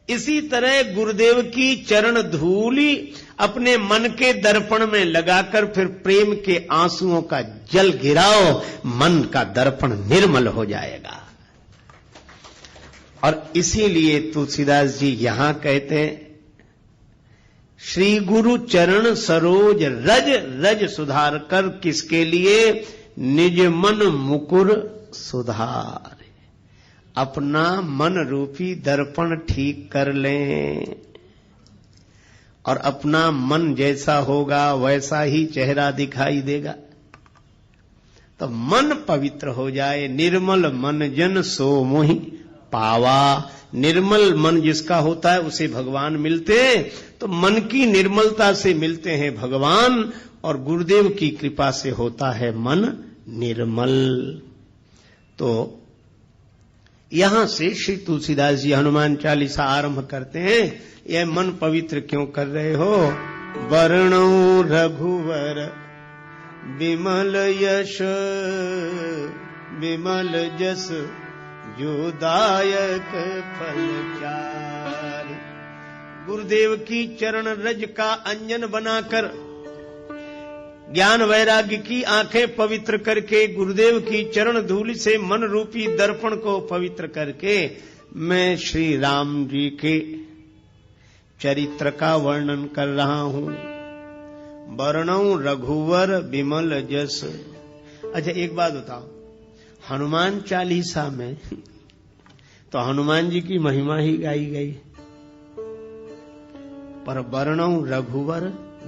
इसी तरह गुरुदेव की चरण धूली अपने मन के दर्पण में लगाकर फिर प्रेम के आंसुओं का जल गिराओ, मन का दर्पण निर्मल हो जाएगा। और इसीलिए तुलसीदास जी यहां कहते हैं, श्री गुरु चरण सरोज रज रज सुधार कर, किसके लिए? निज मन मुकुर सुधार। अपना मन रूपी दर्पण ठीक कर लें और अपना मन जैसा होगा वैसा ही चेहरा दिखाई देगा। तो मन पवित्र हो जाए। निर्मल मन जन सो मोहि पावा। निर्मल मन जिसका होता है उसे भगवान मिलते हैं। तो मन की निर्मलता से मिलते हैं भगवान, और गुरुदेव की कृपा से होता है मन निर्मल। तो यहां से श्री तुलसीदास जी हनुमान चालीसा आरंभ करते हैं। यह मन पवित्र क्यों कर रहे हो? वर्णो रघुवर विमल यश विमल जस जो दायक फल चार। गुरुदेव की चरण रज का अंजन बनाकर, ज्ञान वैराग्य की आंखें पवित्र करके, गुरुदेव की चरण धूलि से मन रूपी दर्पण को पवित्र करके, मैं श्री राम जी के चरित्र का वर्णन कर रहा हूं। वर्णौ रघुवर विमल जस। अच्छा एक बात बताओ, हनुमान चालीसा में तो हनुमान जी की महिमा ही गाई गई, पर वर्णौ रघुवर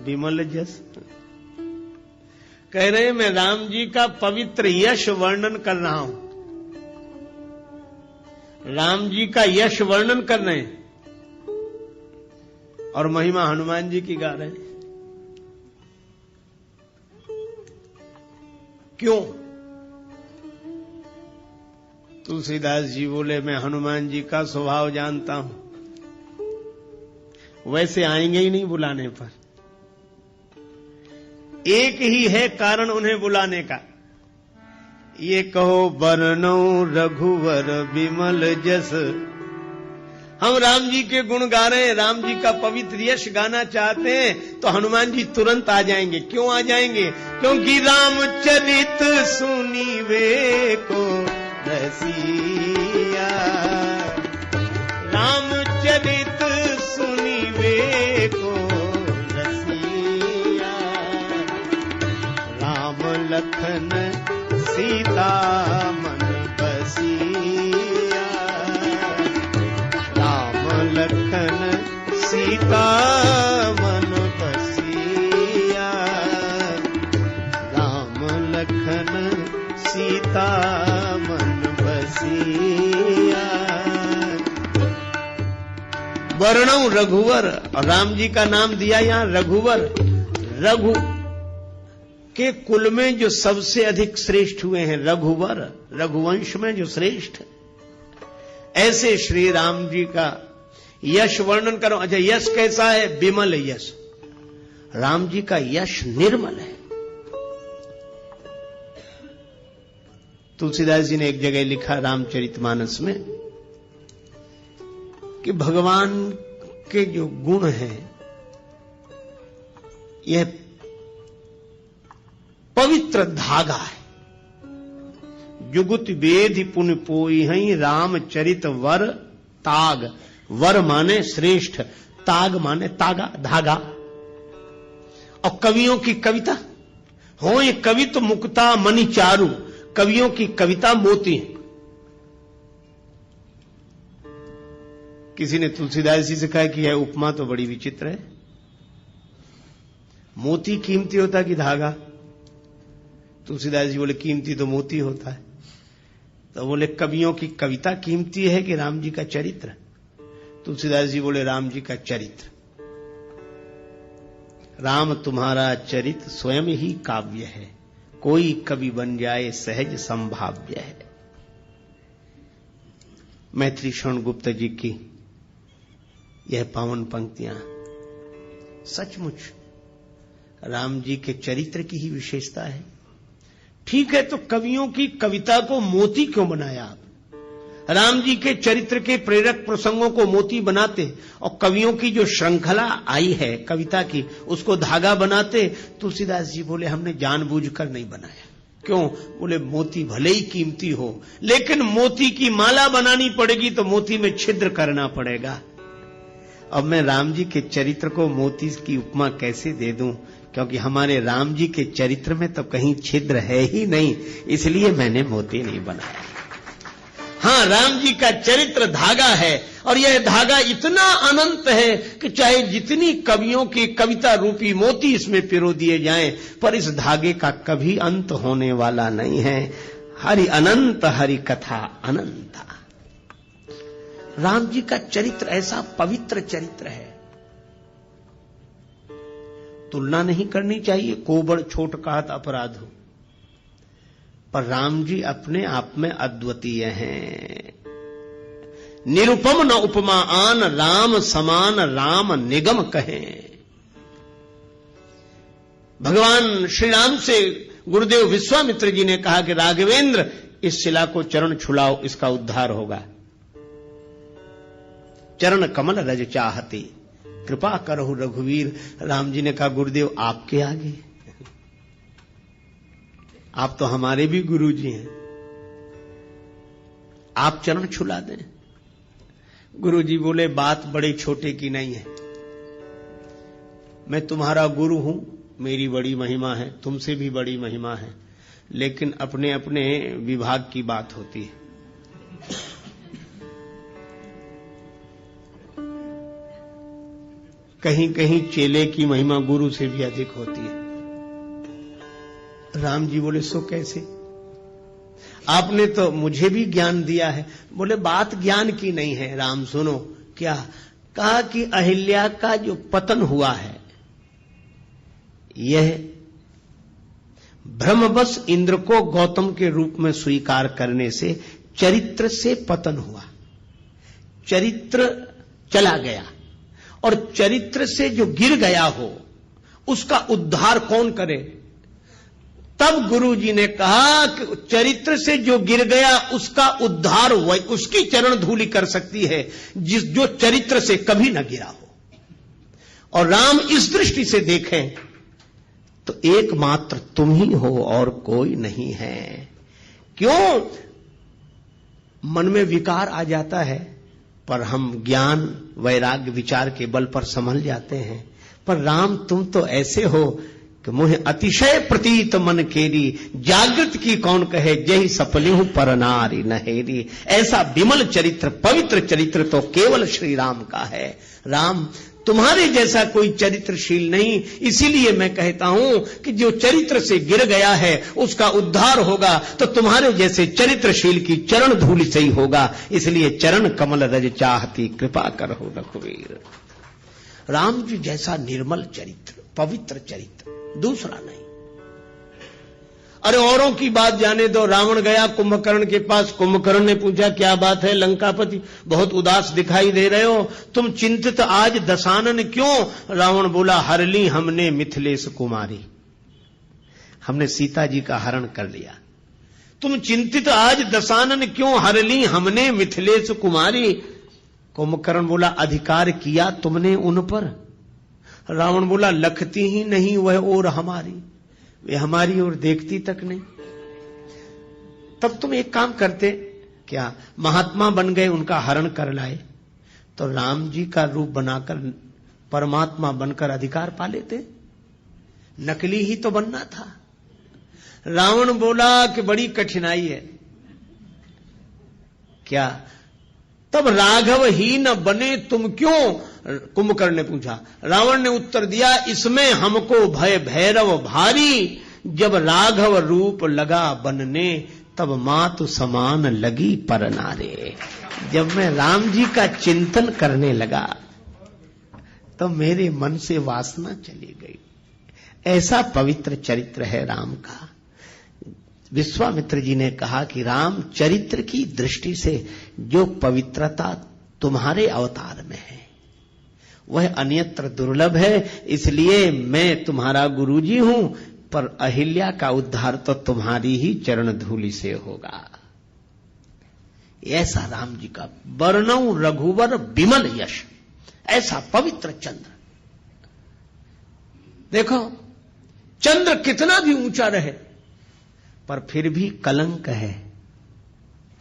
विमल जस कह रहे मैं राम जी का पवित्र यश वर्णन कर रहा हूं। राम जी का यश वर्णन कर रहे हैं और महिमा हनुमान जी की गा रहे हैं। क्यों? तुलसीदास जी बोले मैं हनुमान जी का स्वभाव जानता हूं, वैसे आएंगे ही नहीं बुलाने पर। एक ही है कारण उन्हें बुलाने का। ये कहो वर्णो रघुवर विमल जस। हम राम जी के गुण गा रहे हैं, राम जी का पवित्र यश गाना चाहते हैं, तो हनुमान जी तुरंत आ जाएंगे। क्यों आ जाएंगे? क्योंकि रामचरित सुनीवे को रसिया। रामचरित सुनीवे को रसिया। राम लखन सीता मन बसिया। राम लखन सीता मन बसिया। राम लखन सीता मन बसिया। वर्णौ रघुवर, और राम जी का नाम दिया यहां रघुवर। रघु के कुल में जो सबसे अधिक श्रेष्ठ हुए हैं रघुवर, रघुवंश में जो श्रेष्ठ, ऐसे श्री राम जी का यश वर्णन करो। अच्छा यश कैसा है? विमल यश। राम जी का यश निर्मल है। तुलसीदास जी ने एक जगह लिखा रामचरितमानस में कि भगवान के जो गुण हैं यह पवित्र धागा है। जुगुत वेद पुन पोई हई रामचरित वर ताग। वर माने श्रेष्ठ, ताग माने तागा, धागा। और कवियों की कविता हो ये कवि तो मुक्ता मणि चारु। कवियों की कविता मोती है। किसी ने तुलसीदास जी से कहा कि यह उपमा तो बड़ी विचित्र है। मोती कीमती होता कि धागा? तुलसीदास जी बोले कीमती तो मोती होता है। तो बोले कवियों की कविता कीमती है कि राम जी का चरित्र? तुलसीदास जी बोले राम जी का चरित्र। राम तुम्हारा चरित्र स्वयं ही काव्य है, कोई कवि बन जाए सहज संभाव्य है। मैत्री शरण गुप्त जी की यह पावन पंक्तियां सचमुच राम जी के चरित्र की ही विशेषता है। ठीक है, तो कवियों की कविता को मोती क्यों बनाया आप? राम जी के चरित्र के प्रेरक प्रसंगों को मोती बनाते और कवियों की जो श्रृंखला आई है कविता की उसको धागा बनाते। तुलसीदास जी बोले हमने जानबूझकर नहीं बनाया। क्यों? बोले मोती भले ही कीमती हो लेकिन मोती की माला बनानी पड़ेगी तो मोती में छिद्र करना पड़ेगा। अब मैं राम जी के चरित्र को मोती की उपमा कैसे दे दूं, क्योंकि हमारे राम जी के चरित्र में तो कहीं छिद्र है ही नहीं, इसलिए मैंने मोती नहीं बनाया। हाँ, राम जी का चरित्र धागा है और यह धागा इतना अनंत है कि चाहे जितनी कवियों की कविता रूपी मोती इसमें पिरो दिए जाएं, पर इस धागे का कभी अंत होने वाला नहीं है। हरि अनंत हरि कथा अनंता। राम जी का चरित्र ऐसा पवित्र चरित्र है, तुलना नहीं करनी चाहिए, कोबड़ छोट कहत अपराध हो, पर राम जी अपने आप में अद्वितीय हैं। निरुपम न उपमा आन राम समान राम निगम कहें। भगवान श्री राम से गुरुदेव विश्वामित्र जी ने कहा कि राघवेंद्र इस शिला को चरण छुलाओ, इसका उद्धार होगा। चरण कमल रज चाहती कृपा करहु रघुवीर। राम जी ने कहा गुरुदेव आपके आगे, आप तो हमारे भी गुरु जी हैं, आप चरण छुला दें। गुरु जी बोले बात बड़े छोटे की नहीं है, मैं तुम्हारा गुरु हूं, मेरी बड़ी महिमा है, तुमसे भी बड़ी महिमा है, लेकिन अपने अपने विभाग की बात होती है। कहीं कहीं चेले की महिमा गुरु से भी अधिक होती है। राम जी बोले सो कैसे? आपने तो मुझे भी ज्ञान दिया है। बोले बात ज्ञान की नहीं है राम, सुनो। क्या कहा कि अहिल्या का जो पतन हुआ है यह भ्रमवश इंद्र को गौतम के रूप में स्वीकार करने से चरित्र से पतन हुआ, चरित्र चला गया, और चरित्र से जो गिर गया हो उसका उद्धार कौन करे? तब गुरु जी ने कहा कि चरित्र से जो गिर गया उसका उद्धार उसकी चरण धूलि कर सकती है जो चरित्र से कभी न गिरा हो। और राम इस दृष्टि से देखें तो एकमात्र तुम ही हो और कोई नहीं है। क्यों? मन में विकार आ जाता है पर हम ज्ञान वैराग्य विचार के बल पर संभल जाते हैं। पर राम तुम तो ऐसे हो कि मुझे अतिशय प्रतीत मन केरी, जागृत की कौन कहे जही सपली हूं पर नारी नहेरी। ऐसा विमल चरित्र पवित्र चरित्र तो केवल श्री राम का है। राम तुम्हारे जैसा कोई चरित्रशील नहीं, इसीलिए मैं कहता हूं कि जो चरित्र से गिर गया है उसका उद्धार होगा तो तुम्हारे जैसे चरित्रशील की चरण धूलि से ही होगा। इसलिए चरण कमल रज चाहती कृपा करहु रघुवीर। राम जी जैसा निर्मल चरित्र पवित्र चरित्र दूसरा नहीं। अरे औरों की बात जाने दो। रावण गया कुंभकर्ण के पास, कुंभकर्ण ने पूछा क्या बात है लंकापति, बहुत उदास दिखाई दे रहे हो, तुम चिंतित आज दशानन क्यों? रावण बोला हर ली हमने मिथिलेश कुमारी, हमने सीता जी का हरण कर लिया। तुम चिंतित आज दशानन क्यों? हर ली हमने मिथिलेश कुमारी। कुंभकर्ण बोला अधिकार किया तुमने उन पर? रावण बोला लखती ही नहीं वह और हमारी, वे हमारी ओर देखती तक नहीं। तब तुम एक काम करते, क्या महात्मा बन गए, उनका हरण कर लाए, तो राम जी का रूप बनाकर परमात्मा बनकर अधिकार पा लेते। नकली ही तो बनना था। रावण बोला कि बड़ी कठिनाई है। क्या? तब राघव ही न बने तुम क्यों? कुंभकर्ण ने पूछा। रावण ने उत्तर दिया इसमें हमको भय भैरव भारी, जब राघव रूप लगा बनने तब मातु समान लगी पर नारे। जब मैं राम जी का चिंतन करने लगा तो मेरे मन से वासना चली गई। ऐसा पवित्र चरित्र है राम का। विश्वामित्र जी ने कहा कि राम चरित्र की दृष्टि से जो पवित्रता तुम्हारे अवतार में है वह अन्यत्र दुर्लभ है, इसलिए मैं तुम्हारा गुरुजी हूं, पर अहिल्या का उद्धार तो तुम्हारी ही चरण धूलि से होगा। ऐसा राम जी का वर्णौ रघुवर विमल यश, ऐसा पवित्र चंद्र। देखो चंद्र कितना भी ऊंचा रहे पर फिर भी कलंक है,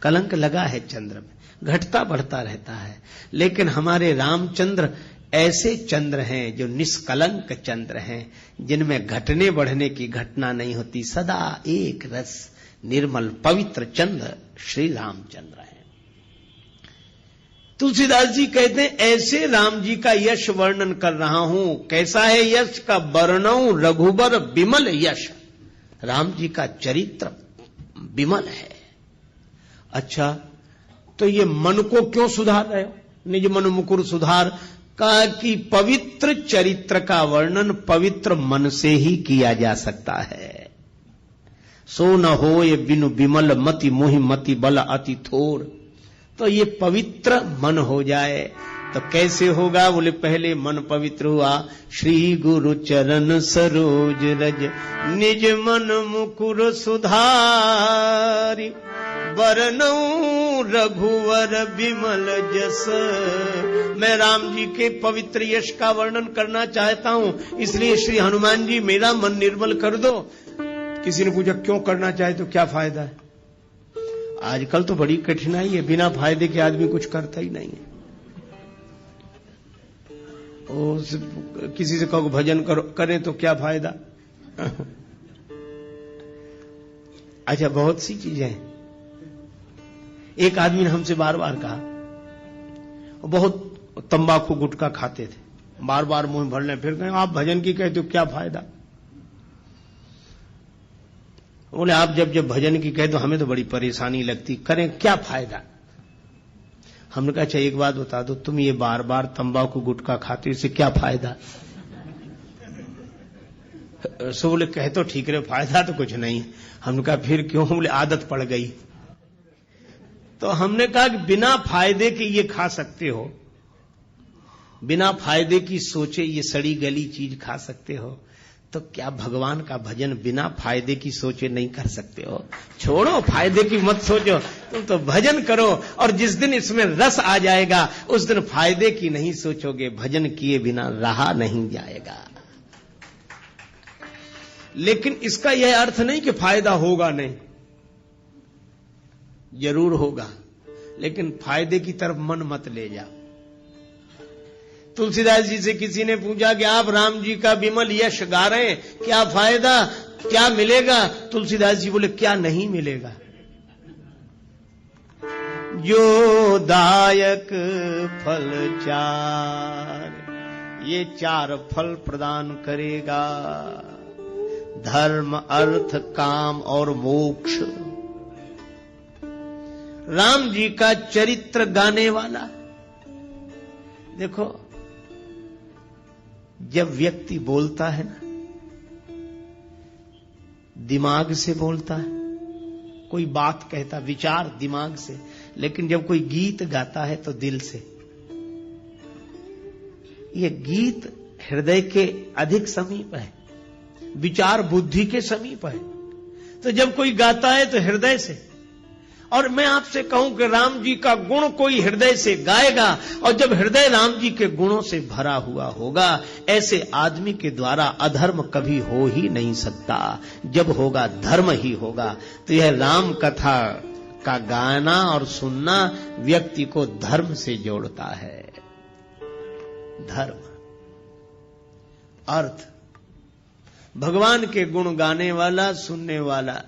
कलंक लगा है चंद्र में, घटता बढ़ता रहता है। लेकिन हमारे रामचंद्र ऐसे चंद्र हैं जो निष्कलंक चंद्र हैं, जिनमें घटने बढ़ने की घटना नहीं होती, सदा एक रस निर्मल पवित्र चंद्र श्री रामचंद्र हैं। तुलसीदास जी कहते हैं ऐसे राम जी का यश वर्णन कर रहा हूं। कैसा है यश का? वर्णौ रघुबर विमल यश, राम जी का चरित्र विमल है। अच्छा, तो ये मन को क्यों सुधार रहे हो? निज मन मुकुर सुधार का कि पवित्र चरित्र का वर्णन पवित्र मन से ही किया जा सकता है। सो न होय बिनु विमल मति मोहि मति बल अति थोर। तो ये पवित्र मन हो जाए तो कैसे होगा? बोले पहले मन पवित्र हुआ, श्री गुरु चरण सरोज रज निज मन मुकुर सुधारी, वर्णौ रघुवर विमल जस। मैं राम जी के पवित्र यश का वर्णन करना चाहता हूं, इसलिए श्री हनुमान जी मेरा मन निर्मल कर दो। किसी ने पूछा क्यों करना चाहे तो क्या फायदा है? आजकल तो बड़ी कठिनाई है, बिना फायदे के आदमी कुछ करता ही नहीं है। किसी से कहो भजन करो, करें तो क्या फायदा? अच्छा, बहुत सी चीजें हैं। एक आदमी ने हमसे बार बार कहा, बहुत तंबाकू गुटखा खाते थे, बार बार मुंह भरने, फिर कहें आप भजन की कहते हो क्या फायदा? बोले आप जब जब भजन की कहते हो हमें तो बड़ी परेशानी लगती, करें क्या फायदा? हमने कहा अच्छा एक बात बता दो, तुम ये बार बार तंबाकू गुटखा खाते हो, इससे क्या फायदा? सो बोले कहे तो ठीक रहे, फायदा तो कुछ नहीं। हमने कहा फिर क्यों? बोले आदत पड़ गई। तो हमने कहा कि बिना फायदे के ये खा सकते हो, बिना फायदे की सोचे ये सड़ी गली चीज खा सकते हो, तो क्या भगवान का भजन बिना फायदे की सोचे नहीं कर सकते हो? छोड़ो, फायदे की मत सोचो, तुम तो भजन करो, और जिस दिन इसमें रस आ जाएगा उस दिन फायदे की नहीं सोचोगे, भजन किए बिना रहा नहीं जाएगा। लेकिन इसका यह अर्थ नहीं कि फायदा होगा नहीं, जरूर होगा, लेकिन फायदे की तरफ मन मत ले जाओ। तुलसीदास जी से किसी ने पूछा कि आप राम जी का विमल यश गा रहे हैं, क्या फायदा, क्या मिलेगा? तुलसीदास जी बोले क्या नहीं मिलेगा? जो दायक फल चार, ये चार फल प्रदान करेगा, धर्म अर्थ काम और मोक्ष। राम जी का चरित्र गाने वाला। देखो जब व्यक्ति बोलता है ना, दिमाग से बोलता है, कोई बात कहता, विचार दिमाग से, लेकिन जब कोई गीत गाता है तो दिल से। ये गीत हृदय के अधिक समीप है, विचार बुद्धि के समीप है। तो जब कोई गाता है तो हृदय से। और मैं आपसे कहूं कि राम जी का गुण कोई हृदय से गाएगा, और जब हृदय राम जी के गुणों से भरा हुआ होगा, ऐसे आदमी के द्वारा अधर्म कभी हो ही नहीं सकता। जब होगा धर्म ही होगा। तो यह राम कथा का गाना और सुनना व्यक्ति को धर्म से जोड़ता है। धर्म, अर्थ, भगवान के गुण गाने वाला, सुनने वाला,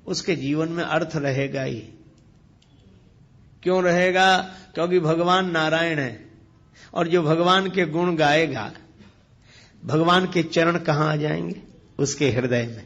उसके जीवन में अर्थ रहेगा ही। क्यों रहेगा? क्योंकि भगवान नारायण है, और जो भगवान के गुण गाएगा, भगवान के चरण कहां आ जाएंगे? उसके हृदय में।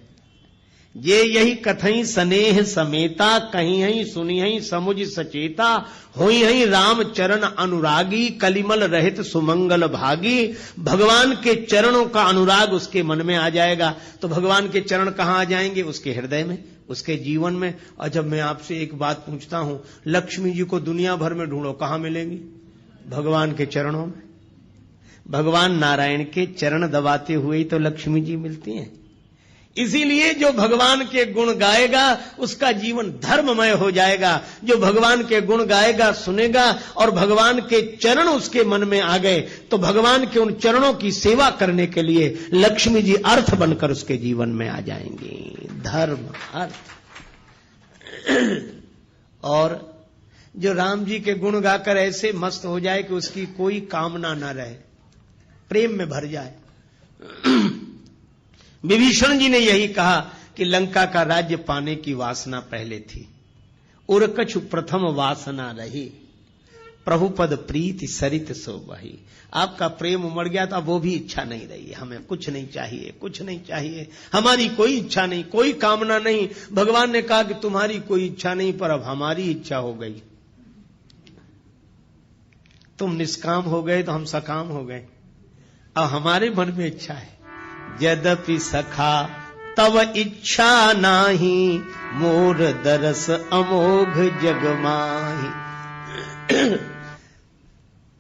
ये यही कथई स्नेह समेता, कहीं हई सुनी हई समुझ सचेता, होई हई राम चरण अनुरागी, कलिमल रहित सुमंगल भागी। भगवान के चरणों का अनुराग उसके मन में आ जाएगा, तो भगवान के चरण कहां आ जाएंगे? उसके हृदय में, उसके जीवन में। और जब मैं आपसे एक बात पूछता हूं, लक्ष्मी जी को दुनिया भर में ढूंढो, कहां मिलेंगी? भगवान के चरणों में। भगवान नारायण के चरण दबाते हुए ही तो लक्ष्मी जी मिलती हैं। इसीलिए जो भगवान के गुण गाएगा उसका जीवन धर्ममय हो जाएगा। जो भगवान के गुण गाएगा, सुनेगा और भगवान के चरण उसके मन में आ गए तो भगवान के उन चरणों की सेवा करने के लिए लक्ष्मी जी अर्थ बनकर उसके जीवन में आ जाएंगी। धर्म, अर्थ। और जो राम जी के गुण गाकर ऐसे मस्त हो जाए कि उसकी कोई कामना न रहे, प्रेम में भर जाए। विभीषण जी ने यही कहा कि लंका का राज्य पाने की वासना पहले थी, उर कछु प्रथम वासना रही, प्रभुपद प्रीति सरित सो वही। आपका प्रेम उमड़ गया तो वो भी इच्छा नहीं रही, हमें कुछ नहीं चाहिए, कुछ नहीं चाहिए, हमारी कोई इच्छा नहीं, कोई कामना नहीं। भगवान ने कहा कि तुम्हारी कोई इच्छा नहीं, पर अब हमारी इच्छा हो गई। तुम निष्काम हो गए तो हम सकाम हो गए, अब हमारे मन में इच्छा है। यद्यपि सखा तव इच्छा नाही, मोर दरस अमोघ जग माही।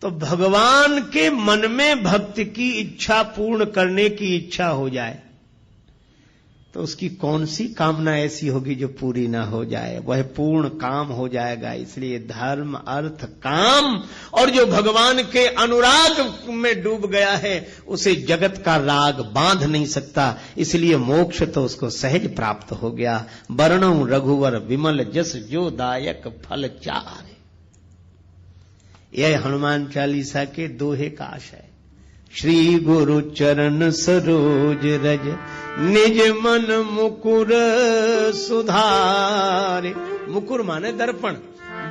तो भगवान के मन में भक्त की इच्छा पूर्ण करने की इच्छा हो जाए तो उसकी कौन सी कामना ऐसी होगी जो पूरी ना हो जाए, वह पूर्ण काम हो जाएगा। इसलिए धर्म, अर्थ, काम, और जो भगवान के अनुराग में डूब गया है उसे जगत का राग बांध नहीं सकता। इसलिए मोक्ष तो उसको सहज प्राप्त हो गया। वर्णौ रघुवर विमल जस जो दायक फल चार। यह हनुमान चालीसा के दोहे का आशय। श्री गुरु चरण सरोज रज, निज मन मुकुर सुधारे। मुकुर माने दर्पण।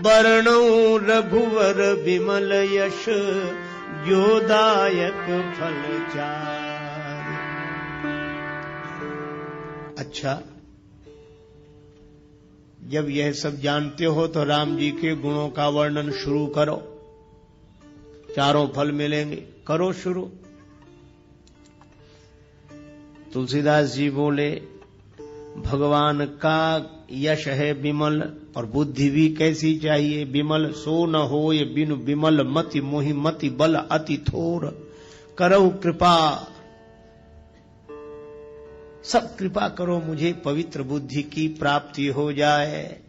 वर्णौ रघुवर विमल यश, जो दायक फल चार। अच्छा, जब यह सब जानते हो तो राम जी के गुणों का वर्णन शुरू करो। चारों फल मिलेंगे, करो शुरू। तुलसीदास जी बोले भगवान का यश है विमल, और बुद्धि भी कैसी चाहिए? विमल सो न होय बिनु विमल मति, मोहि मति बल अति थोर। करौ कृपा, सब कृपा करो मुझे पवित्र बुद्धि की प्राप्ति हो जाए।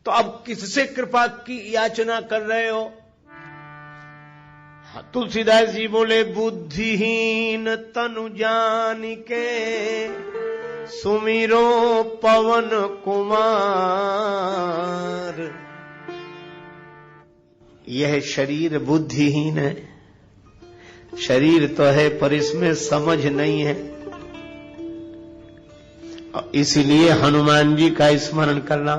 तो अब किससे कृपा की याचना कर रहे हो? तुलसीदास जी बोले बुद्धिहीन तनु जान के, सुमिरो पवन कुमार। यह शरीर बुद्धिहीन है, शरीर तो है पर इसमें समझ नहीं है, इसीलिए हनुमान जी का स्मरण करना।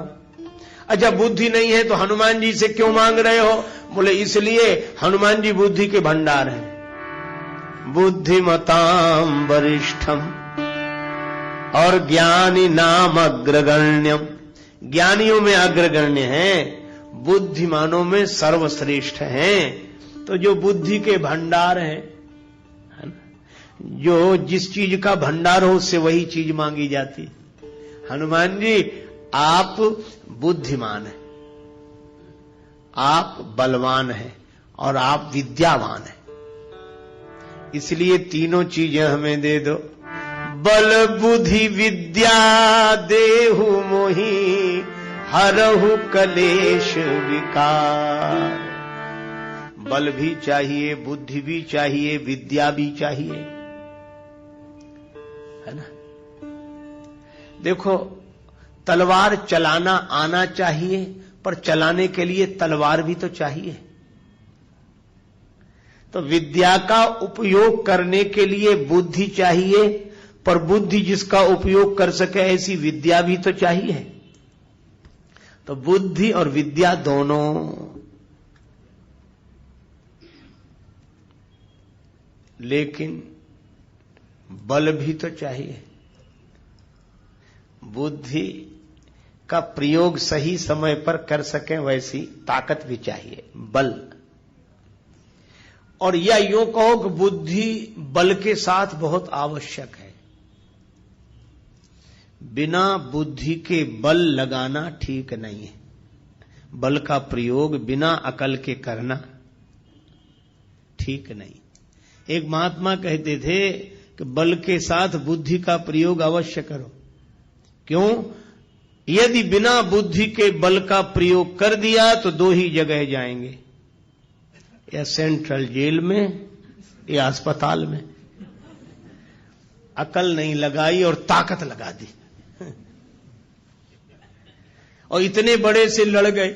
अच्छा, बुद्धि नहीं है तो हनुमान जी से क्यों मांग रहे हो? बोले इसलिए हनुमान जी बुद्धि के भंडार हैं। बुद्धिमताम वरिष्ठम और ज्ञानी नाम अग्रगण्यम। ज्ञानियों में अग्रगण्य हैं, बुद्धिमानों में सर्वश्रेष्ठ हैं। तो जो बुद्धि के भंडार हैं, है ना, जो जिस चीज का भंडार हो उससे वही चीज मांगी जाती। हनुमान जी आप बुद्धिमान हैं, आप बलवान हैं और आप विद्यावान हैं, इसलिए तीनों चीजें हमें दे दो। बल बुद्धि विद्या देहु मोहि, हरहु कलेश विकार। बल भी चाहिए, बुद्धि भी चाहिए, विद्या भी चाहिए, है ना। देखो, तलवार चलाना आना चाहिए, पर चलाने के लिए तलवार भी तो चाहिए। तो विद्या का उपयोग करने के लिए बुद्धि चाहिए, पर बुद्धि जिसका उपयोग कर सके ऐसी विद्या भी तो चाहिए। तो बुद्धि और विद्या दोनों। लेकिन बल भी तो चाहिए। बुद्धि का प्रयोग सही समय पर कर सकें वैसी ताकत भी चाहिए, बल। और या यूं कहो कि बुद्धि बल के साथ बहुत आवश्यक है। बिना बुद्धि के बल लगाना ठीक नहीं है। बल का प्रयोग बिना अकल के करना ठीक नहीं। एक महात्मा कहते थे कि बल के साथ बुद्धि का प्रयोग अवश्य करो। क्यों? यदि बिना बुद्धि के बल का प्रयोग कर दिया तो दो ही जगह जाएंगे, या सेंट्रल जेल में या अस्पताल में। अकल नहीं लगाई और ताकत लगा दी, और इतने बड़े से लड़ गए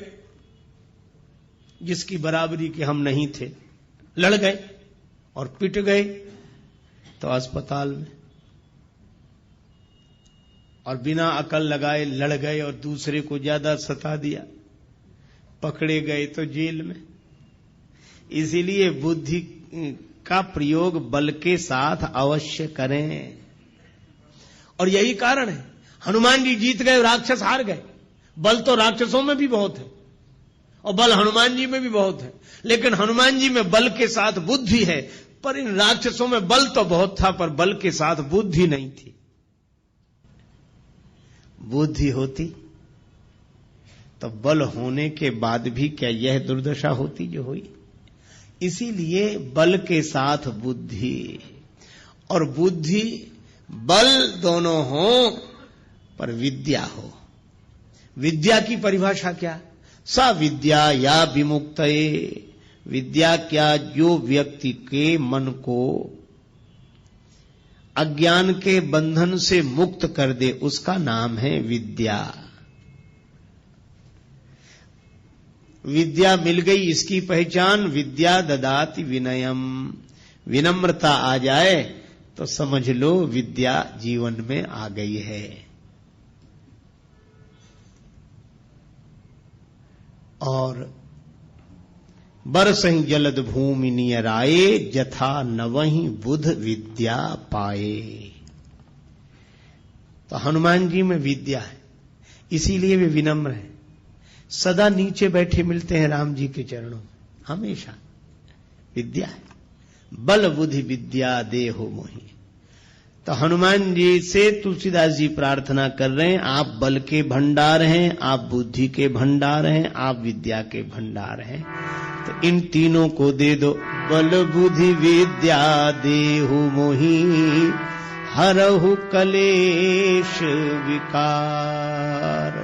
जिसकी बराबरी के हम नहीं थे, लड़ गए और पिट गए तो अस्पताल में, और बिना अकल लगाए लड़ गए और दूसरे को ज्यादा सता दिया, पकड़े गए तो जेल में। इसीलिए बुद्धि का प्रयोग बल के साथ अवश्य करें। और यही कारण है हनुमान जी जीत गए, राक्षस हार गए। बल तो राक्षसों में भी बहुत है और बल हनुमान जी में भी बहुत है, लेकिन हनुमान जी में बल के साथ बुद्धि है, पर इन राक्षसों में बल तो बहुत था पर बल के साथ बुद्धि नहीं थी। बुद्धि होती तो बल होने के बाद भी क्या यह दुर्दशा होती जो हुई? इसीलिए बल के साथ बुद्धि, और बुद्धि बल दोनों हो पर विद्या हो। विद्या की परिभाषा क्या? सा विद्या या विमुक्तये, विद्या क्या? जो व्यक्ति के मन को अज्ञान के बंधन से मुक्त कर दे, उसका नाम है विद्या। विद्या मिल गई, इसकी पहचान विद्या ददाति विनयम। विनम्रता आ जाए तो समझ लो विद्या जीवन में आ गई है। और बरसहि जलद भूमि नियराए, जथा नवहि बुध विद्या पाए। तो हनुमान जी में विद्या है, इसीलिए वे विनम्र हैं। सदा नीचे बैठे मिलते हैं राम जी के चरणों में, हमेशा विद्या है। बल बुद्धि विद्या देहो मोहि। तो हनुमान जी से तुलसीदास जी प्रार्थना कर रहे हैं, आप बल के भंडार हैं, आप बुद्धि के भंडार हैं, आप विद्या के भंडार हैं, तो इन तीनों को दे दो। बल बुद्धि विद्या देहु मोहि, हरहु कलेश विकार।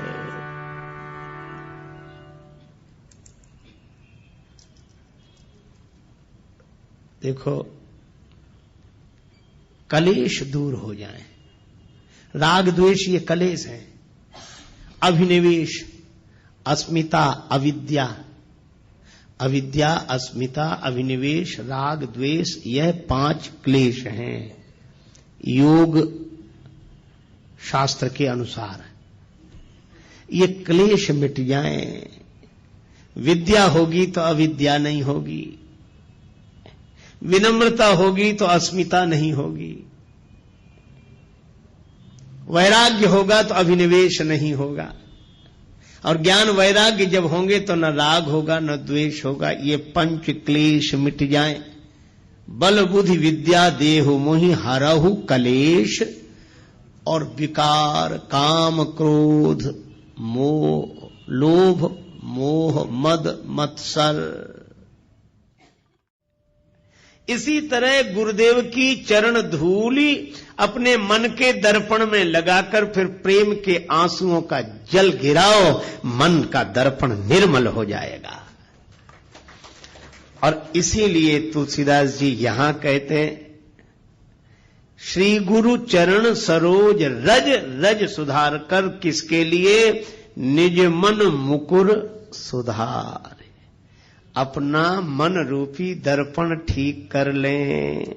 देखो, कलेश दूर हो जाए। राग द्वेष ये कलेश है। अभिनिवेश, अस्मिता, अविद्या, अविद्या, अस्मिता, अभिनिवेश, राग द्वेष, यह 5 क्लेश हैं योग शास्त्र के अनुसार। ये क्लेश मिट जाएं, विद्या होगी तो अविद्या नहीं होगी, विनम्रता होगी तो अस्मिता नहीं होगी, वैराग्य होगा तो अभिनिवेश नहीं होगा, और ज्ञान वैराग्य जब होंगे तो न राग होगा न द्वेष होगा। ये 5 क्लेश मिट जाएं। बल बुद्धि विद्या देहु मोहि, हरहु कलेश और विकार, काम क्रोध मोह, लोभ मोह मद मत्सर। इसी तरह गुरुदेव की चरण धूली अपने मन के दर्पण में लगाकर फिर प्रेम के आंसुओं का जल गिराओ, मन का दर्पण निर्मल हो जाएगा। और इसीलिए तुलसीदास जी यहां कहते हैं, श्री गुरु चरण सरोज रज रज सुधार कर, किसके लिए? निज मन मुकुर सुधार। अपना मन रूपी दर्पण ठीक कर लें,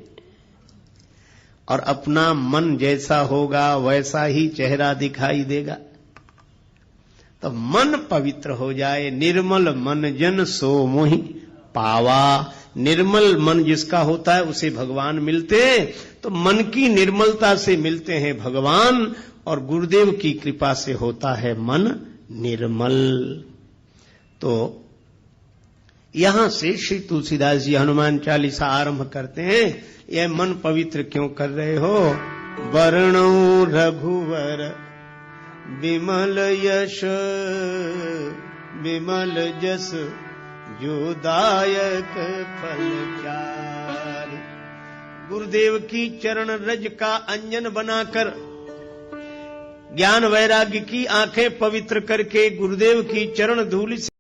और अपना मन जैसा होगा वैसा ही चेहरा दिखाई देगा। तो मन पवित्र हो जाए। निर्मल मन जन सो मोहि पावा। निर्मल मन जिसका होता है उसे भगवान मिलते हैं। तो मन की निर्मलता से मिलते हैं भगवान, और गुरुदेव की कृपा से होता है मन निर्मल। तो यहां से श्री तुलसीदास जी हनुमान चालीसा आरंभ करते हैं। यह मन पवित्र क्यों कर रहे हो? वर्णो रघुवर विमल यश, विमल जस जो दायक फल चारि। गुरुदेव की चरण रज का अंजन बनाकर, ज्ञान वैराग्य की आंखें पवित्र करके गुरुदेव की चरण धूलि से